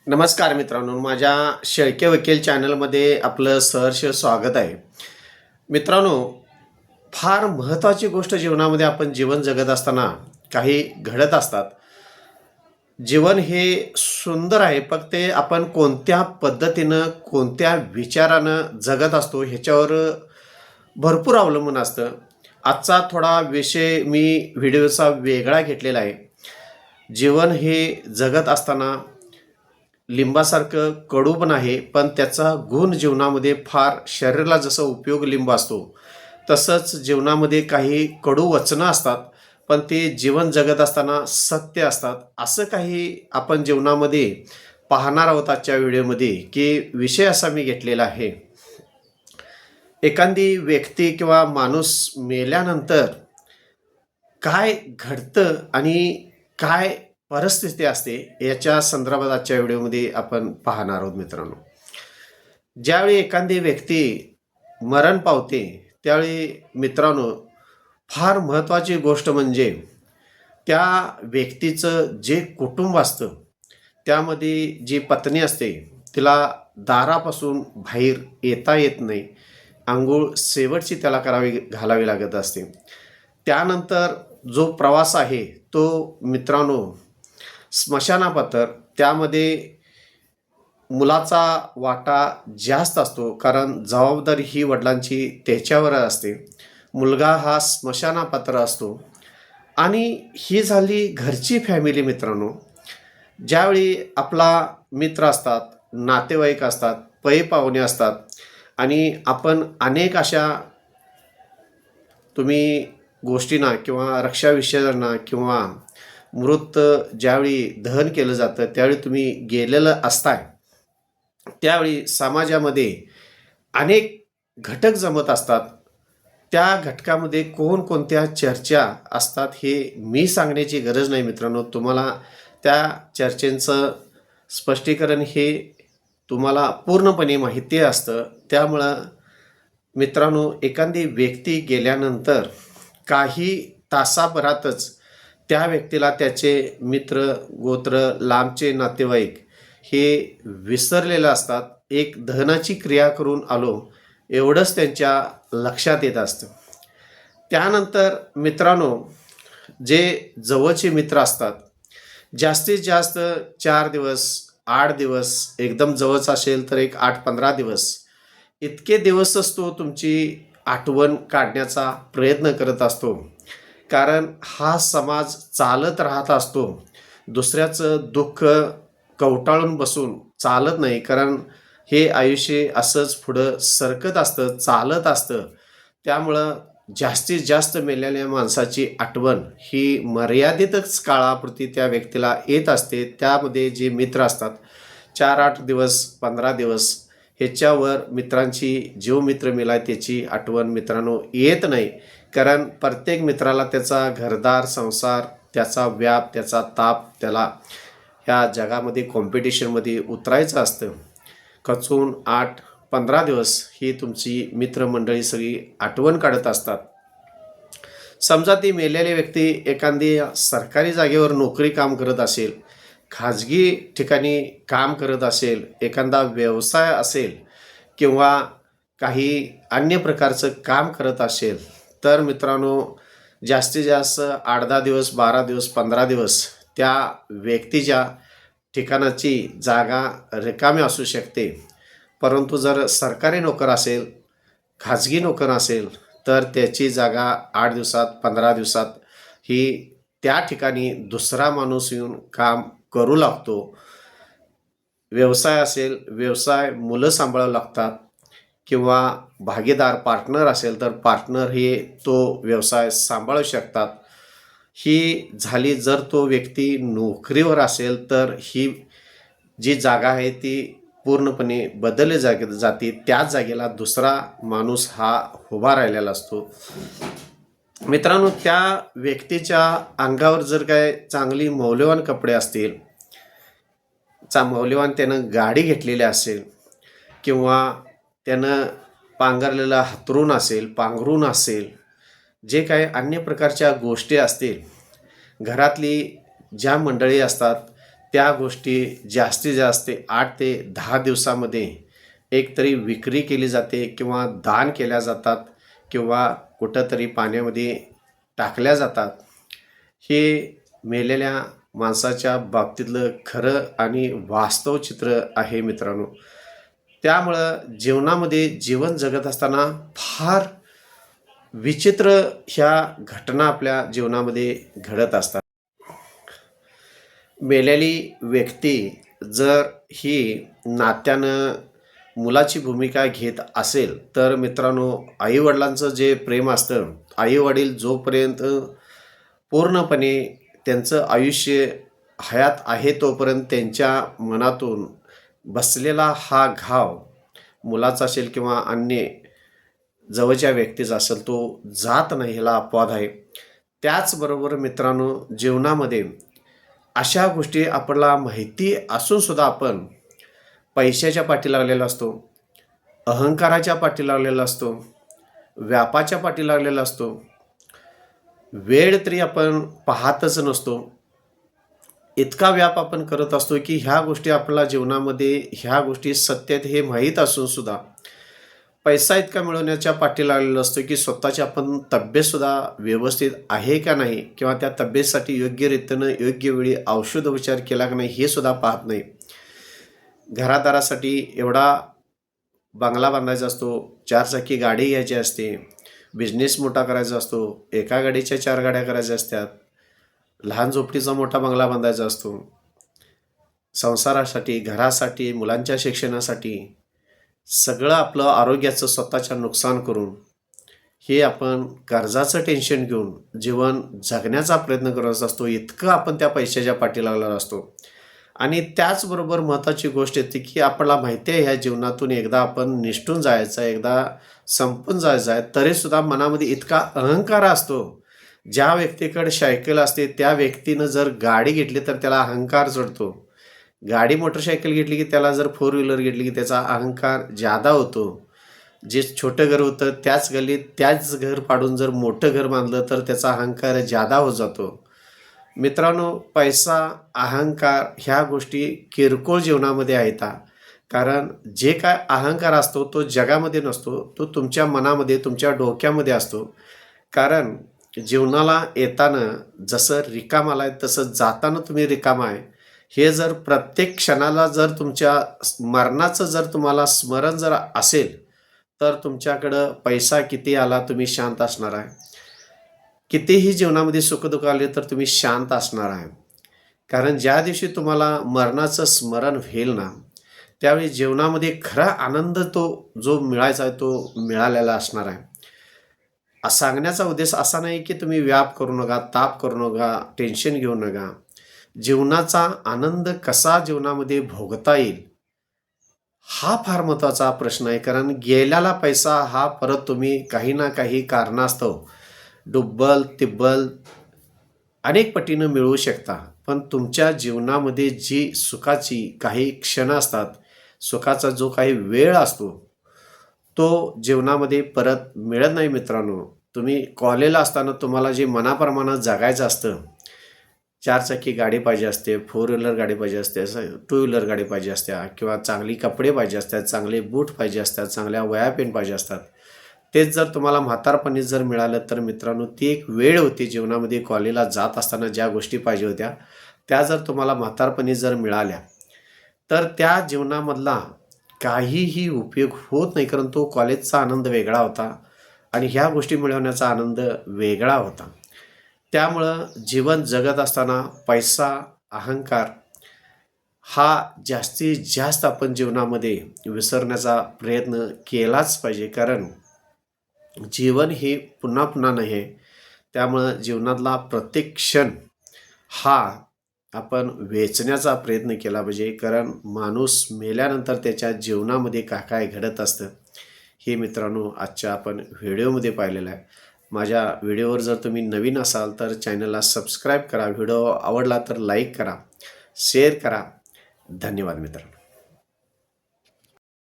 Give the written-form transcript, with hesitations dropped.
नमस्कार मित्रांनो, माझ्या शेळके वकील चॅनलमध्ये आपलं सहर्ष स्वागत आहे. मित्रांनो, फार महत्त्वाची गोष्ट जीवनामध्ये आपण जीवन जगत असताना काही घडत असतात. जीवन हे सुंदर आहे, फक्त ते आपण कोणत्या पद्धतीनं, कोणत्या विचारानं जगत असतो ह्याच्यावर भरपूर अवलंबून असतं. आजचा थोडा विषय मी व्हिडिओचा वेगळा घेतलेला आहे. जीवन हे जगत असताना लिंबासारखं कडू पण आहे, पण त्याचा गुण जीवनामध्ये फार शरीराला जसं उपयोग लिंब असतो, तसंच जीवनामध्ये काही कडू वचनं असतात, पण ते जीवन जगत असताना सत्य असतात. असं काही आपण जीवनामध्ये पाहणार आहोत आजच्या व्हिडिओमध्ये, की विषय असा मी घेतलेला आहे. एखादी व्यक्ती किंवा माणूस मेल्यानंतर काय घडतं आणि काय परिस्थिती असते याच्या संदर्भात आजच्या व्हिडिओमध्ये आपण पाहणार आहोत मित्रांनो. ज्यावेळी एखादी व्यक्ती मरण पावते त्यावेळी मित्रांनो फार महत्त्वाची गोष्ट म्हणजे त्या व्यक्तीचं जे कुटुंब असतं त्यामध्ये जी पत्नी असते तिला दारापासून बाहेर येता येत नाही. अंघोळ शेवटची त्याला घालावी लागत असते. त्यानंतर जो प्रवास आहे तो मित्रांनो स्मशानापत्र, त्यामध्ये मुलाचा वाटा जास्त असतो, कारण जबाबदारी ही वडिलांची त्याच्यावर असते. मुलगा हा स्मशानापत्र असतो. आणि ही झाली घरची फॅमिली मित्रांनो. ज्यावेळी आपला मित्र असतात, नातेवाईक असतात, पै पाहुणे असतात आणि आपण अनेक अशा तुम्ही गोष्टींना किंवा रक्षाविषयांना किंवा मृत ज्यावेळी दहन केलं जातं त्यावेळी तुम्ही गेलेलं असताय, त्यावेळी समाजामध्ये अनेक घटक जमत असतात. त्या घटकामध्ये कोणकोणत्या चर्चा असतात हे मी सांगण्याची गरज नाही मित्रांनो. तुम्हाला त्या चर्चेचं स्पष्टीकरण हे तुम्हाला पूर्णपणे माहिती असतं. त्यामुळं मित्रांनो, एखादी व्यक्ती गेल्यानंतर काही तासाभरातच त्या व्यक्तीला त्याचे मित्र, गोत्र, लांबचे नातेवाईक हे विसरलेले असतात. एक दहनाची क्रिया करून आलो एवढंच त्यांच्या लक्षात येत असतं. त्यानंतर मित्रांनो, जे जवळचे मित्र असतात, जास्तीत जास्त 4 दिवस, 8 दिवस, एकदम जवळचा असेल तर एक 8-15 दिवस, इतके दिवसच तो तुमची आठवण काढण्याचा प्रयत्न करत असतो. कारण हा समाज चालत राहत असतो. दुसऱ्याचं दुःख कवटाळून बसून चालत नाही, कारण हे आयुष्य असंच पुढं सरकत असतं, चालत असतं. त्यामुळं जास्तीत जास्त मेलेल्या माणसाची आठवण ही मर्यादितच काळापुरती त्या व्यक्तीला येत असते. त्यामध्ये जे मित्र असतात 4-8 दिवस, 15 दिवस, ह्याच्यावर मित्रांची, जो मित्र मेला त्याची आठवण मित्रांनो येत नाही. कारण प्रत्येक मित्राला त्याचा घरदार, संसार, त्याचा व्याप, त्याचा ताप, त्याला ह्या जगामध्ये कॉम्पिटिशनमध्ये उतरायचं असतं. खचून 8-15 दिवस ही तुमची मित्रमंडळी सगळी आठवण काढत असतात. समजा ती मेलेली व्यक्ती एखादी सरकारी जागेवर नोकरी काम करत असेल, खाजगी ठिकाणी काम करत असेल, एखादा व्यवसाय असेल किंवा काही अन्य प्रकारचं काम करत असेल, तर मित्रांनो जास्तीत जास्त 8-10 दिवस, 12 दिवस, 15 दिवस त्या व्यक्तीच्या ठिकाणाची जागा रिकामी असू शकते. परंतु जर सरकारी नोकर असेल, खाजगी नोकर असेल, तर त्याची जागा 8 दिवसात, 15 दिवसात ही त्या ठिकाणी दुसरा माणूस येऊन काम करू लागतो. व्यवसाय असेल, व्यवसाय मुलं सांभाळावं लागतात किंवा भागीदार पार्टनर असेल तर पार्टनर हे तो व्यवसाय सांभाळू शकतात. ही झाली. जर तो व्यक्ती नोकरीवर असेल तर ही जी जागा आहे ती पूर्णपणे बदलली जाते. त्याच जागेला दुसरा माणूस हा उभा राहिलेला असतो. मित्रांनो, त्या व्यक्तीच्या अंगावर जर काय चांगली मौल्यवान कपडे असतील, मौल्यवान त्यानं गाडी घेतलेली असेल किंवा त्यानं पांघरलेला हातरून असेल, पांघरून असेल, जे काही अन्य प्रकारच्या गोष्टी असतील, घरातली ज्या मंडळी असतात त्या गोष्टी जास्तीत जास्त 8 ते 10 दिवसामध्ये एकतरी विक्री केली जाते किंवा दान केल्या जातात किंवा कुठंतरी पाण्यामध्ये टाकल्या जातात. हे मेलेल्या माणसाच्या बाबतीतलं खरं आणि वास्तव चित्र आहे मित्रांनो. त्यामुळं जीवनामध्ये जीवन जगत असताना फार विचित्र ह्या घटना आपल्या जीवनामध्ये घडत असतात. मेलेली व्यक्ती जर ही नात्यानं मुलाची भूमिका घेत असेल तर मित्रांनो, आईवडिलांचं जे प्रेम असतं, आईवडील जोपर्यंत पूर्णपणे त्यांचं आयुष्य हयात आहे तोपर्यंत त्यांच्या मनातून बसलेला हा घाव मुलाचा असेल किंवा अन्य जवळच्या व्यक्तीचा असेल तो जात नाही, ह्याला अपवाद आहे. त्याचबरोबर मित्रांनो, जीवनामध्ये अशा गोष्टी आपल्याला माहिती असून सुद्धा आपण पैशाच्या पाठी लागलेला असतो, अहंकाराच्या पाठी लागलेला असतो, व्यापाच्या पाठी लागलेला असतो, वेळ तरी आपण पाहतच नसतो. इतका व्याप आपण करत असतो की ह्या गोष्टी आपल्या जीवनामध्ये ह्या गोष्टी सत्य आहेत हे माहीत असून सुद्धा पैसा इतका मिळवण्याच्या पाठी लागलेला असतो की स्वतःची आपण तब्येतसुद्धा व्यवस्थित आहे का नाही किंवा त्या तब्येतीसाठी योग्य रीतीनं योग्य वेळी औषधोपचार केला का नाही हे सुद्धा पाहत नाही. घरादारासाठी एवढा बंगला बांधायचा असतो, 4 चाकी गाडी घ्यायची असते, बिझनेस मोठा करायचा असतो, एका गाडीच्या 4 गाड्या करायच्या असतात, लहान झोपडीचा मोठा बंगला बांधायचा असतो. संसारासाठी, घरासाठी, मुलांच्या शिक्षणासाठी सगळं आपलं आरोग्याचं स्वतःच्या नुकसान करून हे आपण कर्जाचं टेन्शन घेऊन जीवन जगण्याचा प्रयत्न करत असतो. इतकं आपण त्या पैशाच्या पाठी लागलेला असतो. आणि त्याचबरोबर महत्त्वाची गोष्ट येते की आपल्याला माहिती आहे ह्या जीवनातून एकदा आपण निष्ठून जायचं आहे, एकदा संपून जायचं आहे, तरीसुद्धा मनामध्ये इतका अहंकार असतो. ज्या व्यक्तीकडे सायकल असते त्या व्यक्तीनं जर गाडी घेतली तर त्याला अहंकार चढतो. गाडी मोटरसायकल घेतली की त्याला जर 4 व्हीलर घेतली की त्याचा अहंकार जादा होतो. जे छोटं घर होतं त्याच गल्लीत त्याच घर पाडून जर मोठं घर बांधलं तर त्याचा अहंकार जादा होत जातो. मित्रांनो, पैसा, अहंकार ह्या गोष्टी किरकोळ जीवनामध्ये आहेत. कारण जे काय अहंकार असतो तो जगामध्ये नसतो, तो तुमच्या मनामध्ये तुमच्या डोक्यामध्ये असतो. कारण जीवनाला येताना जसं रिकाम आहे तसं जाताना तुम्ही रिकाम आहे. हे जर प्रत्येक क्षणाला जर तुमच्या मरणाचं जर तुम्हाला स्मरण जर असेल तर तुमच्याकडं पैसा किती आला तुम्ही शांत असणार आहे. कितीही जीवनामध्ये सुखदुःख आले तर तुम्ही शांत असणार आहे. कारण ज्या दिवशी तुम्हाला मरणाचं स्मरण होईल ना त्यावेळी जीवनामध्ये खरा आनंद तो जो मिळायचा आहे तो मिळालेला असणार आहे. सांगण्याचा उद्देश असा नाही की तुम्ही व्याप करू नका, ताप करू नका, टेन्शन घेऊ नका. जीवनाचा आनंद कसा जीवनामध्ये भोगता येईल हा फार महत्त्वाचा प्रश्न आहे. कारण गेलेला पैसा हा परत तुम्ही काही ना काही कारणास्तव दुब्बल तिब्बल अनेक पटीनं मिळवू शकता. पण तुमच्या जीवनामध्ये जी सुखाची काही क्षण असतात, सुखाचा जो काही वेळ असतो तो जीवनामध्ये परत मिळत नाही मित्रांनो. तुम्ही कॉलेजला असताना तुम्हाला जे मनाप्रमाणे जगायचं असतं, 4 चाकी गाडी पाहिजे असते, 4 व्हीलर गाडी पाहिजे असते, 2 व्हीलर गाडी पाहिजे असत्या किंवा चांगली कपडे पाहिजे असतात, चांगले बूट पाहिजे असतात, चांगल्या वह्या पेन पाहिजे असतात. तेच जर तुम्हाला म्हातारपणी जर मिळालं तर मित्रांनो ती एक वेळ होती जीवनामध्ये. कॉलेजला जात असताना ज्या गोष्टी पाहिजे होत्या त्या जर तुम्हाला म्हातारपणी जर मिळाल्या तर त्या जीवनामधला काहीही उपयोग होत नाही. कारण तो कॉलेजचा आनंद वेगळा होता आणि ह्या गोष्टी मिळवण्याचा आनंद वेगळा होता. त्यामुळं जीवन जगत असताना पैसा, अहंकार हा जास्तीत जास्त आपण जीवनामध्ये विसरण्याचा प्रयत्न केलाच पाहिजे. कारण जीवन हे पुन्हा पुन्हा नाही आहे. त्यामुळं जीवनातला प्रत्येक क्षण हा आपण वेचण्याचा प्रयत्न केला पाहिजे. कारण माणूस मेल्यानंतर त्याच्या जीवनामध्ये काय काय घडत असतं हे मित्रांनो आजच्या आपण व्हिडिओमध्ये पाहिलेलं आहे. माझ्या व्हिडिओवर जर तुम्ही नवीन असाल तर चॅनलला सबस्क्राईब करा. व्हिडिओ आवडला तर लाईक करा, शेअर करा. धन्यवाद मित्रांनो.